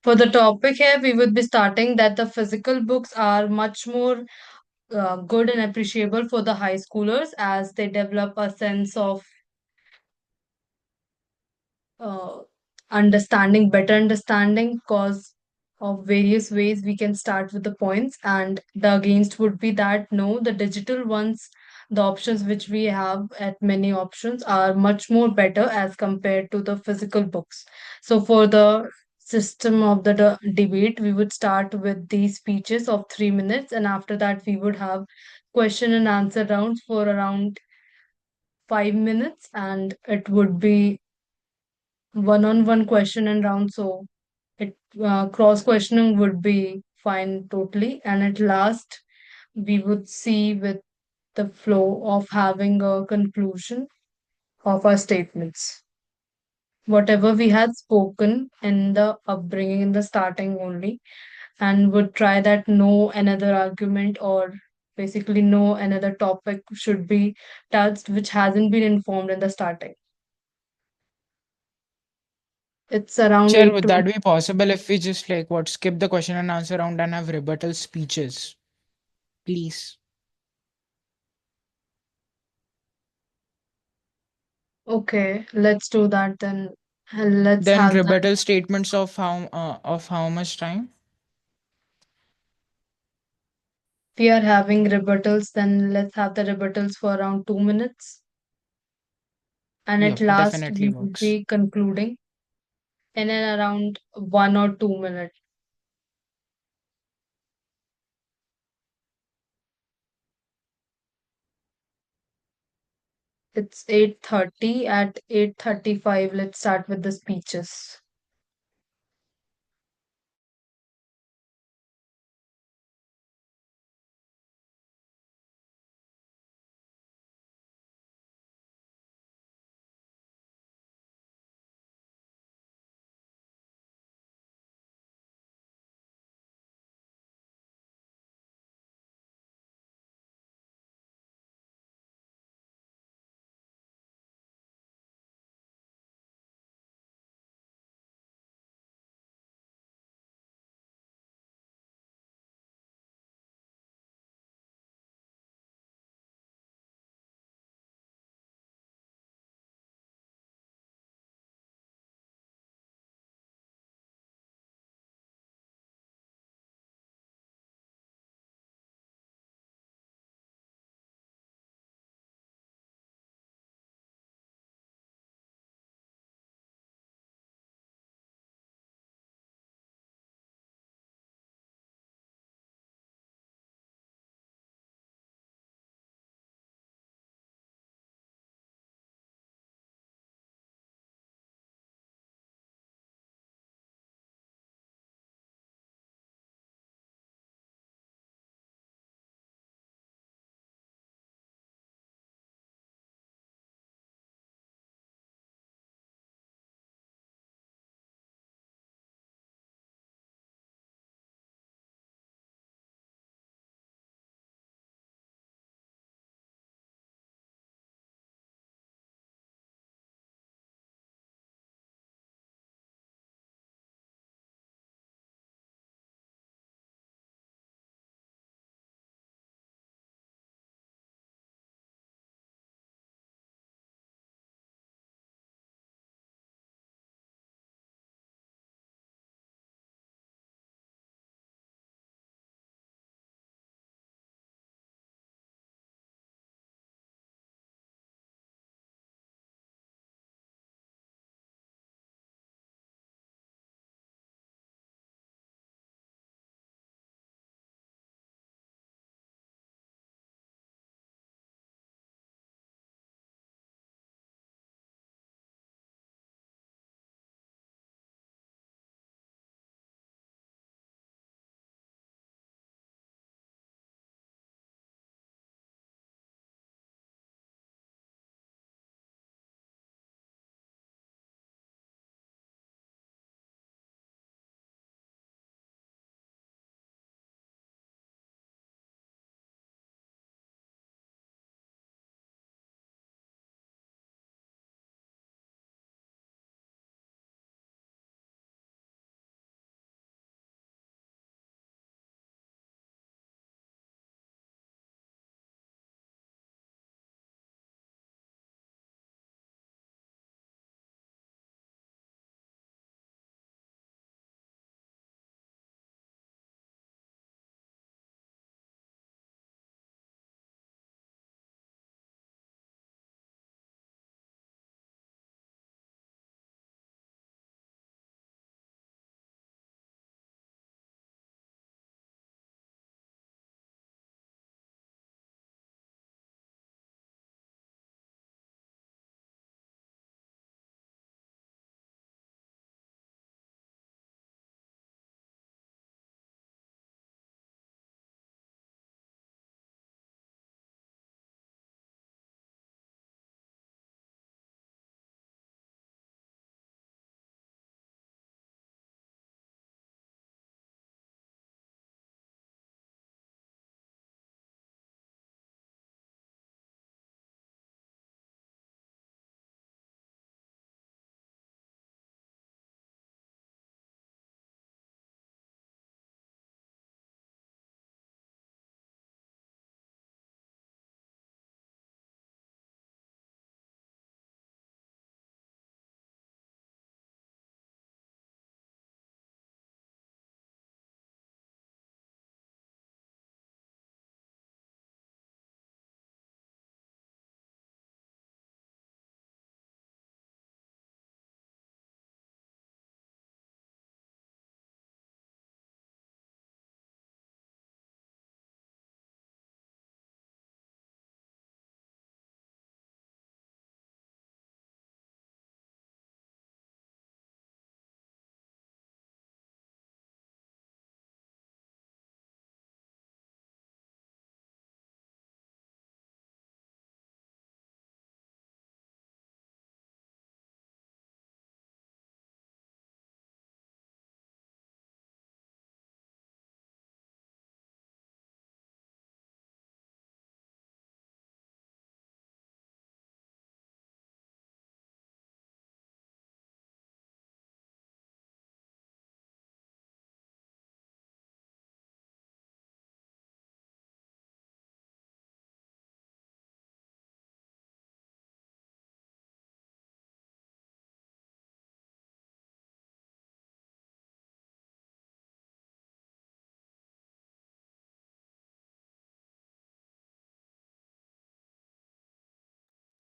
For the topic here, we would be starting that the physical books are much more good and appreciable for the high schoolers as they develop a sense of uh, better understanding, because of various ways we can start with the points. And the against would be that no, the digital ones, the options which we have at many options are much more better as compared to the physical books. So for the system of the debate, we would start with these speeches of 3 minutes, and after that, we would have question and answer rounds for around 5 minutes, and it would be one-on-one question and round. So it cross questioning would be fine totally. And at last, we would see with the flow of having a conclusion of our statements. Whatever we had spoken in the upbringing in the starting only, and would try that no another argument or basically no another topic should be touched which hasn't been informed in the starting. It's around Chair, eight would to. that be possible if we just like what skip the question and answer round and have rebuttal speeches, please? Okay, let's do that then. And let's Then have that. rebuttal statements of how much time? We are having rebuttals, then let's have the rebuttals for around 2 minutes. And at Yep, last, definitely we would works. be concluding in and around 1 or 2 minutes. It's 8:30. At 8:35, let's start with the speeches.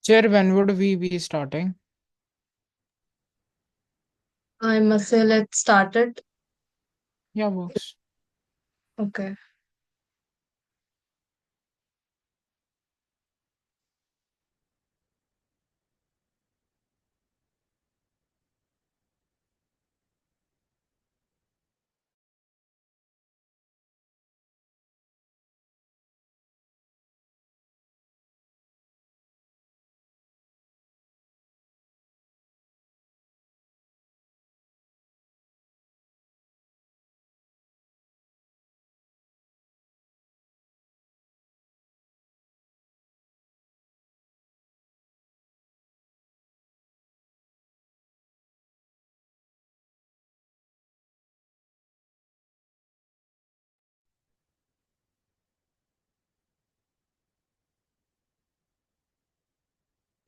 Chair, when would we be starting? I must say, let's start it. Yeah, works. Okay.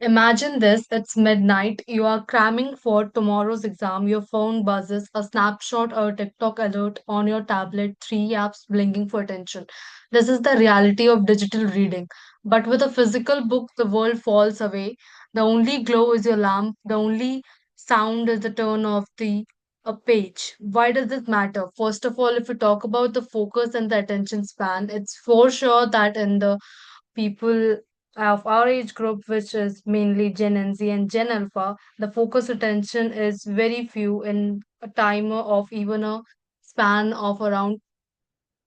Imagine this, it's midnight, you are cramming for tomorrow's exam, your phone buzzes, a snapshot or a TikTok alert on your tablet, three apps blinking for attention. This is the reality of digital reading. But with a physical book, the world falls away. The only glow is your lamp, the only sound is the turn of the a page. Why does this matter? First of all, if we talk about the focus and the attention span, it's for sure that in the people of our age group, which is mainly Gen and Z and Gen Alpha, the focus attention is very few in a timer of even a span of around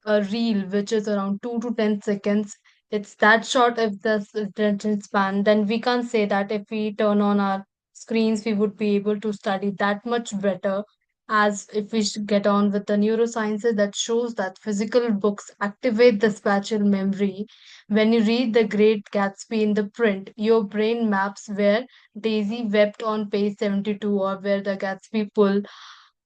a reel, which is around 2 to 10 seconds. It's that short if the attention span. Then we can't say that if we turn on our screens, we would be able to study that much better. As if we get on with the neurosciences that shows that physical books activate the spatial memory. When you read The Great Gatsby in the print, your brain maps where Daisy wept on page 72 or where the Gatsby pulled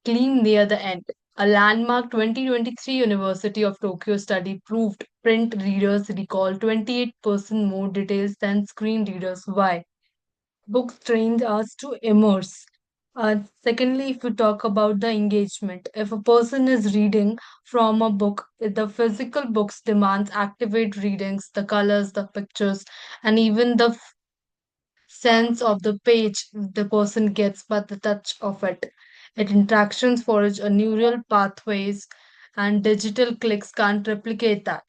clean near the end. A landmark 2023 University of Tokyo study proved print readers recall 28% more details than screen readers. Why? Books trained us to immerse. Secondly, if we talk about the engagement, if a person is reading from a book, the physical books demands activate readings, the colors, the pictures, and even the sense of the page the person gets by the touch of it. It interactions forge a neural pathways and digital clicks can't replicate that.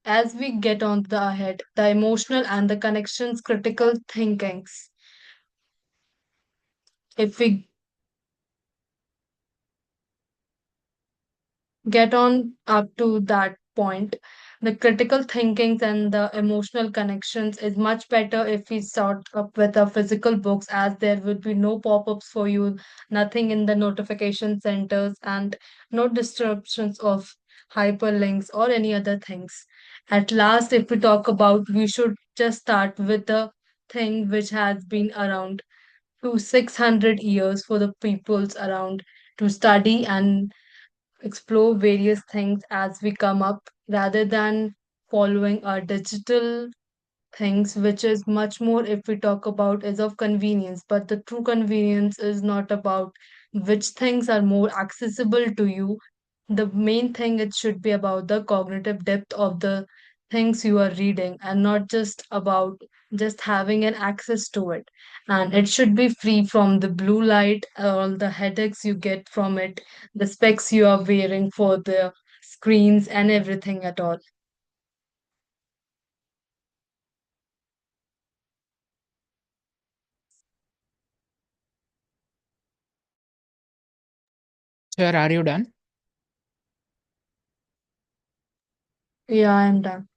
As we get on the ahead, the emotional and the connections critical thinkings. If we get on up to that point, the critical thinkings and the emotional connections is much better if we start up with a physical books, as there would be no pop-ups for you, nothing in the notification centers, and no disruptions of hyperlinks or any other things. At last, if we talk about, we should just start with the thing which has been around to 600 years for the peoples around to study and explore various things as we come up rather than following our digital things, which is much more, if we talk about, is of convenience. But the true convenience is not about which things are more accessible to you. The main thing, it should be about the cognitive depth of the things you are reading and not just about just having an access to it. And it should be free from the blue light, all the headaches you get from it, the specs you are wearing for the screens and everything at all. Chair, are you done? Yeah, I'm done.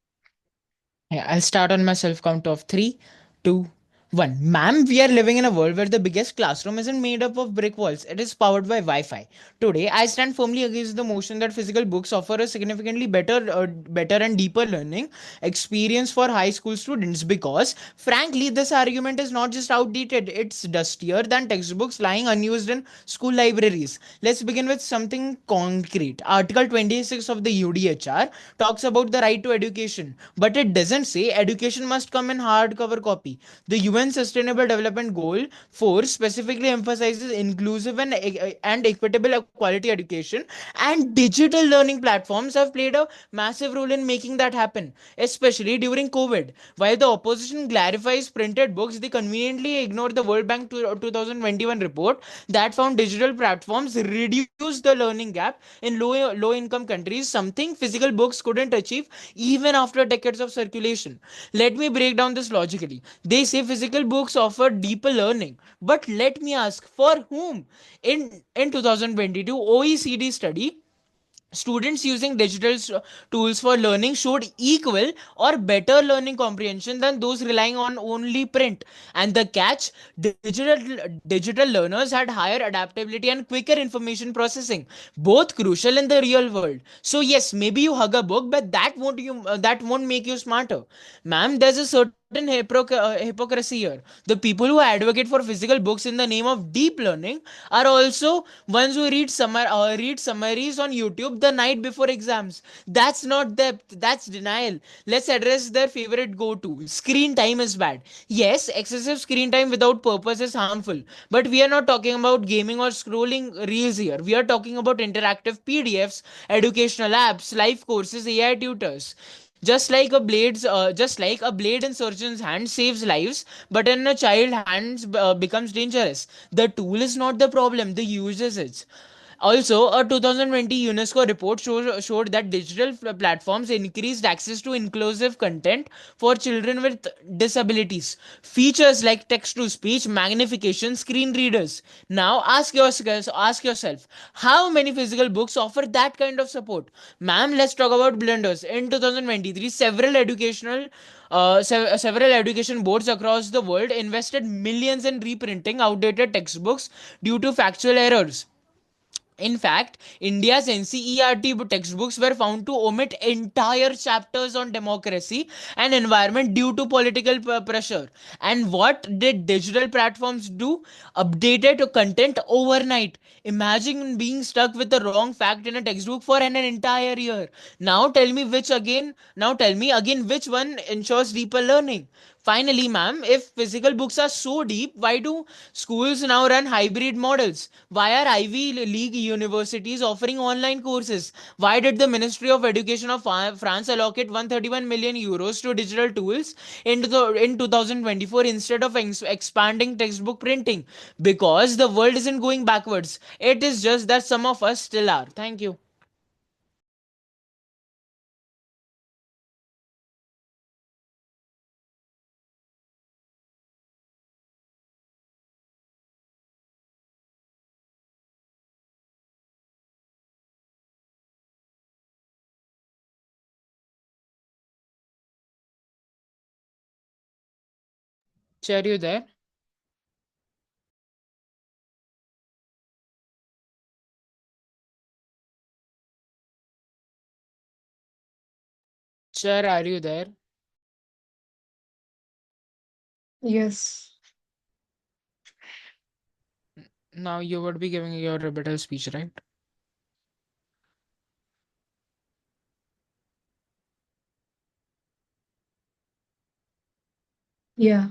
Yeah, I'll start on my self count of three, two, one. Ma'am, we are living in a world where the biggest classroom isn't made up of brick walls. It is powered by Wi-Fi. Today, I stand firmly against the motion that physical books offer a significantly better and deeper learning experience for high school students because, frankly, this argument is not just outdated. It's dustier than textbooks lying unused in school libraries. Let's begin with something concrete. Article 26 of the UDHR talks about the right to education, but it doesn't say education must come in hardcover copy. The UN Sustainable Development Goal 4 specifically emphasizes inclusive and equitable quality education, and digital learning platforms have played a massive role in making that happen, especially during COVID. While the opposition glorifies printed books, they conveniently ignore the World Bank 2021 report that found digital platforms reduce the learning gap in low income countries, something physical books couldn't achieve even after decades of circulation. Let me break down this logically. They say physical books offer deeper learning, but let me ask, for whom? In 2022 OECD study, students using tools for learning showed equal or better learning comprehension than those relying on only print. And the catch, digital learners had higher adaptability and quicker information processing, both crucial in the real world. So yes, maybe you hug a book, but that won't make you smarter. Ma'am, there's a certain hypocrisy here. The people who advocate for physical books in the name of deep learning are also ones who read summaries on YouTube the night before exams. That's not depth, that's denial. Let's address their favorite go-to. Screen time is bad. Yes, excessive screen time without purpose is harmful, but we are not talking about gaming or scrolling reels here. We are talking about interactive PDFs, educational apps, live courses, AI tutors. Just like a blade in surgeon's hand saves lives, but in a child hands becomes dangerous. The tool is not the problem, the users is. Also, a 2020 UNESCO report showed that digital platforms increased access to inclusive content for children with disabilities. Features like text to speech, magnification, screen readers. Now, ask yourself, how many physical books offer that kind of support? Ma'am, let's talk about blunders. In 2023, several education boards across the world invested millions in reprinting outdated textbooks due to factual errors. In fact, India's NCERT textbooks were found to omit entire chapters on democracy and environment due to political pressure. And what did digital platforms do? Updated content overnight. Imagine being stuck with the wrong fact in a textbook for an entire year. Now tell me again which one ensures deeper learning. Finally, ma'am, if physical books are so deep, why do schools now run hybrid models? Why are Ivy League universities offering online courses? Why did the Ministry of Education of France allocate 131 million euros to digital tools in 2024 instead of expanding textbook printing? Because the world isn't going backwards. It is just that some of us still are. Thank you. Chair, you there? Chair, are you there? Yes. Now you would be giving your rebuttal speech, right? Yeah.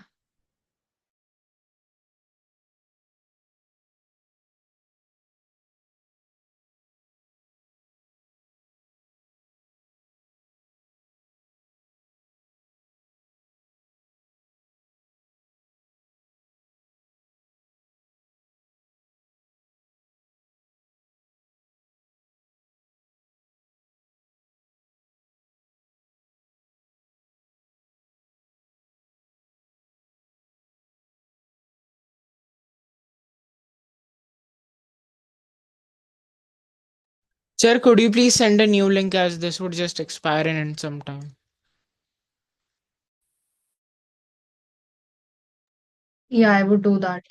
Sir, could you please send a new link as this would just expire in some time? Yeah, I would do that.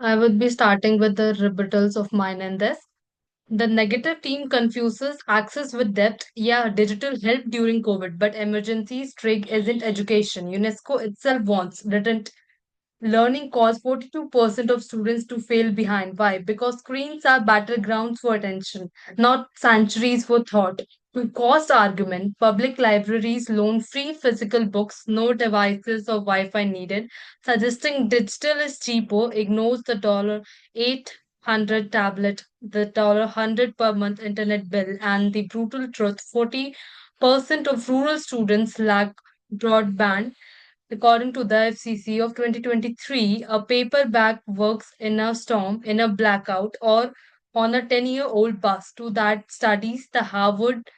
I would be starting with the rebuttals of mine in this. The negative team confuses access with depth. Yeah, digital helped during COVID, but emergencies trig isn't education. UNESCO itself wants written learning caused 42% of students to fail behind. Why? Because screens are battlegrounds for attention, not sanctuaries for thought. To cost argument, public libraries loan free physical books, no devices or Wi-Fi needed. Suggesting digital is cheaper ignores the $800 tablet, the $100 per month internet bill, and the brutal truth: 40% of rural students lack broadband. According to the FCC of 2023, a paperback works in a storm, in a blackout, or on a 10-year-old bus. To that studies, the Harvard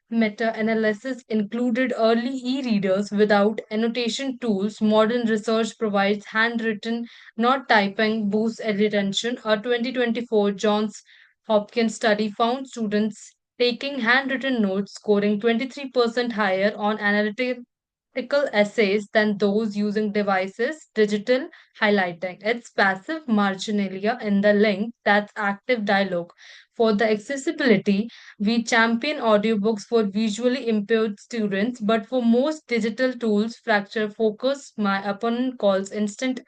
meta-analysis included early e-readers without annotation tools. Modern research provides handwritten, not typing, boosts retention. A 2024 Johns Hopkins study found students taking handwritten notes scoring 23% higher on analytical essays than those using devices. Digital highlighting. It's passive marginalia in the link, that's active dialogue. For the accessibility, we champion audiobooks for visually impaired students, but for most digital tools, fracture focus. My opponent calls instant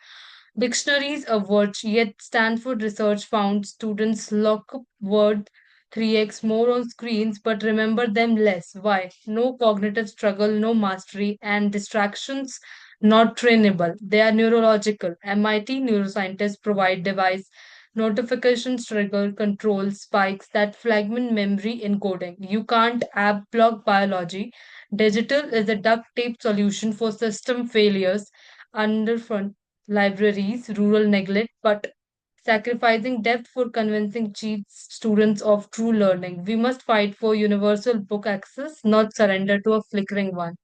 dictionaries a word, yet Stanford research found students lock up word 3x more on screens but remember them less. Why? No cognitive struggle, no mastery, and distractions not trainable. They are neurological. MIT neuroscientists provide device notifications trigger control spikes that fragment memory encoding. You can't app block biology. Digital is a duct tape solution for system failures under libraries, rural neglect, but sacrificing depth for convincing cheats students of true learning. We must fight for universal book access, not surrender to a flickering one.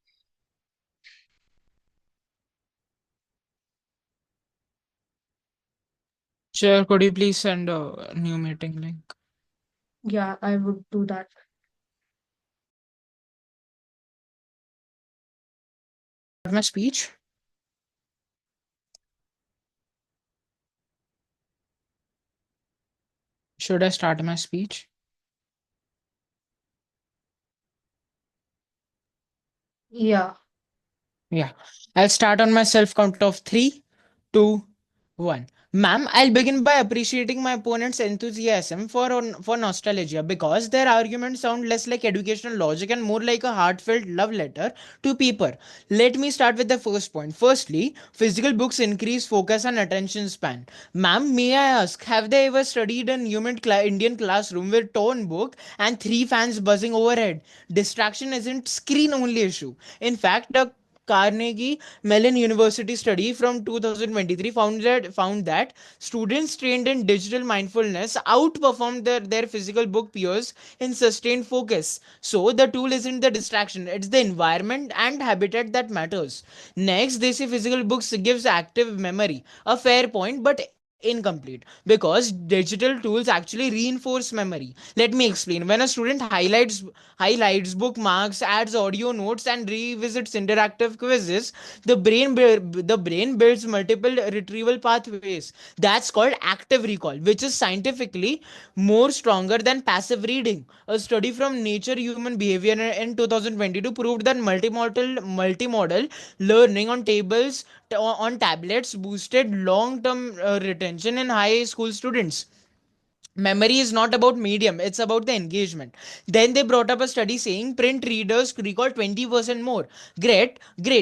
Sure, could you please send a new meeting link? Yeah, I would do that. My speech? Should I start my speech? Yeah. Yeah. I'll start on my self count of three, two, one. Ma'am, I'll begin by appreciating my opponent's enthusiasm for nostalgia because their arguments sound less like educational logic and more like a heartfelt love letter to people. Let me start with the first point. Firstly, physical books increase focus and attention span. Ma'am, may I ask, have they ever studied in Indian classroom with torn book and three fans buzzing overhead? Distraction isn't screen only issue. In fact, a Carnegie Mellon University study from 2023 found that students trained in digital mindfulness outperformed their physical book peers in sustained focus. So the tool isn't the distraction, it's the environment and habitat that matters. Next, they say physical books gives active memory. A fair point, but incomplete because digital tools actually reinforce memory. Let me explain. When a student highlights, bookmarks, adds audio notes, and revisits interactive quizzes, the brain builds multiple retrieval pathways. That's called active recall, which is scientifically more stronger than passive reading. A study from Nature Human Behavior in 2022 proved that multimodal learning on tablets boosted long-term retention in high school students. Memory is not about medium, it's about the engagement. Then they brought up a study saying print readers recall 20% more. Great,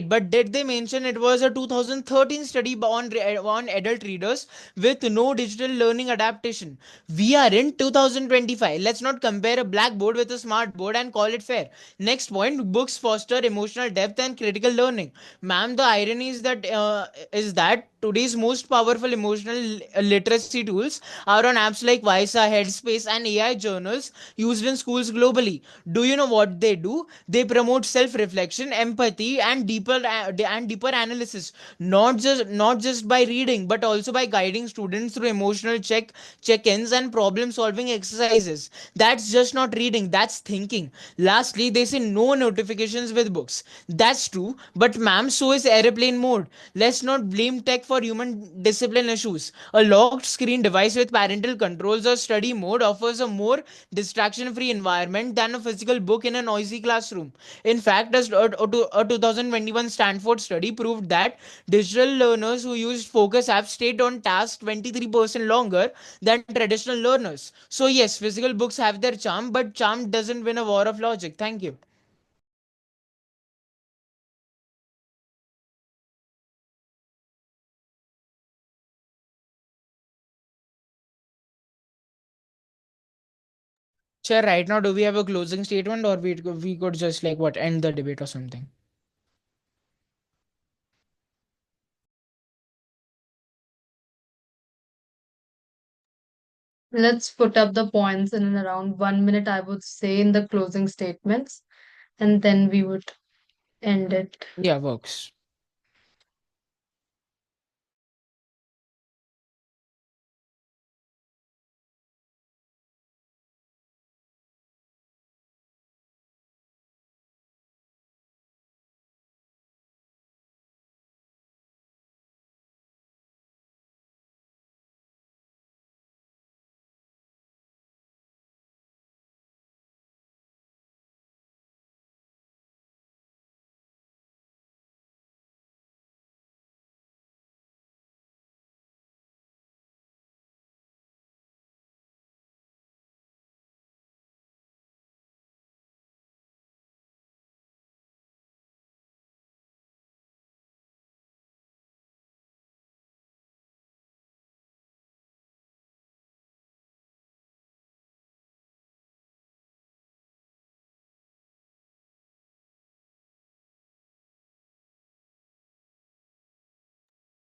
but did they mention it was a 2013 study on adult readers with no digital learning adaptation? We are in 2025. Let's not compare a blackboard with a smart board and call it fair. Next point, books foster emotional depth and critical learning. Ma'am, the irony is that today's most powerful emotional literacy tools are on apps like Visa, Headspace, and AI journals used in schools globally. Do you know what they do? They promote self-reflection, empathy, and deeper analysis. Not just by reading, but also by guiding students through emotional check-ins and problem-solving exercises. That's just not reading. That's thinking. Lastly, they say no notifications with books. That's true, but ma'am, so is airplane mode. Let's not blame tech for human discipline issues. A locked screen device with parental controls or study mode offers a more distraction free environment than a physical book in a noisy classroom. In fact, a 2021 Stanford study proved that digital learners who used focus apps stayed on task 23% longer than traditional learners. So, yes, physical books have their charm, but charm doesn't win a war of logic. Thank you. Sure, right now, do we have a closing statement, or we could just like what end the debate or something? Let's put up the points in around 1 minute, I would say, in the closing statements, and then we would end it. Yeah, works.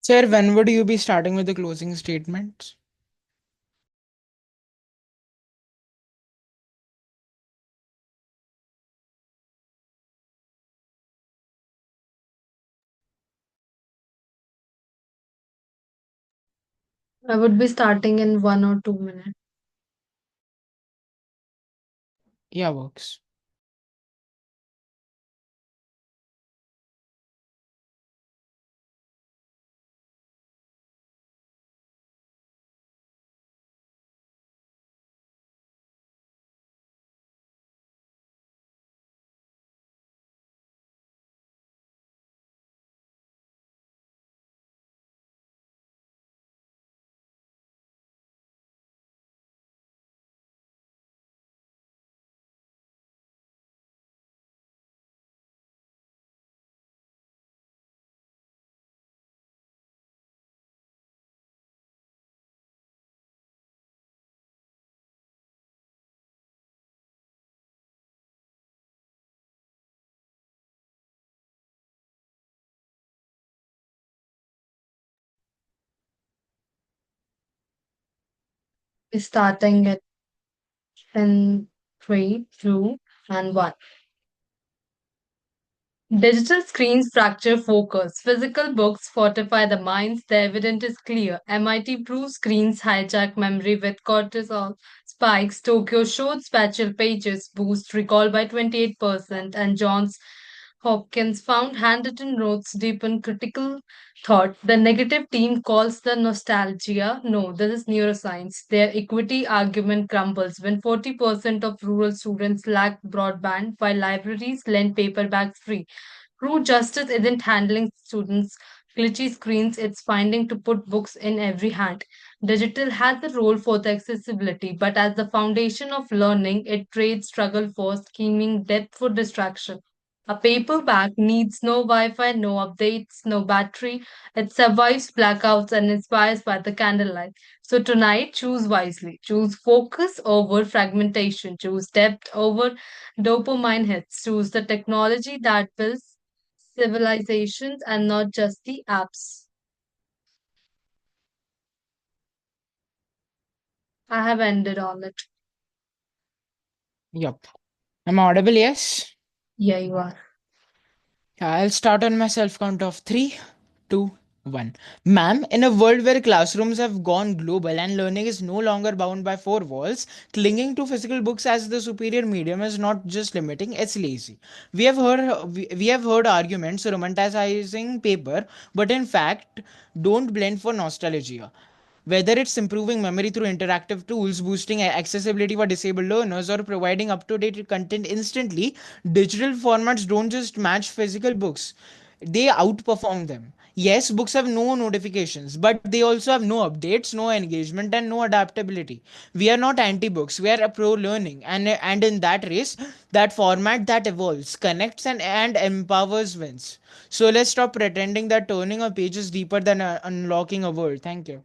Sir, when would you be starting with the closing statements? I would be starting in 1 or 2 minutes. Yeah, works. Be starting it in 3, 2, and 1. Digital screens fracture focus. Physical books fortify the minds. The evidence is clear. MIT proves screens hijack memory with cortisol spikes. Tokyo showed spatial pages boost recall by 28%. And Johns Hopkins found handwritten notes deepen critical thought. The negative team calls the nostalgia. No, this is neuroscience. Their equity argument crumbles when 40% of rural students lack broadband while libraries lend paperbacks free. True justice isn't handling students' glitchy screens, it's finding to put books in every hand. Digital has a role for the accessibility, but as the foundation of learning, it trades struggle for scheming, depth for distraction. A paperback needs no Wi Fi, no updates, no battery. It survives blackouts and inspires by the candlelight. So tonight, choose wisely. Choose focus over fragmentation. Choose depth over dopamine hits. Choose the technology that builds civilizations and not just the apps. I have ended on it. Yup. I'm audible, yes? Yeah, you are. Yeah, I'll start on my self count of three, two, one. One. Ma'am, in a world where classrooms have gone global and learning is no longer bound by four walls, clinging to physical books as the superior medium is not just limiting, it's lazy. We have heard arguments romanticizing paper, but in fact don't blend for nostalgia. Whether it's improving memory through interactive tools, boosting accessibility for disabled learners, or providing up to date content instantly, digital formats don't just match physical books, they outperform them. Yes, books have no notifications, but they also have no updates, no engagement, and no adaptability. We are not anti books, we are pro learning. And in that race, that format that evolves, connects, and empowers wins. So let's stop pretending that turning a page is deeper than unlocking a world. Thank you.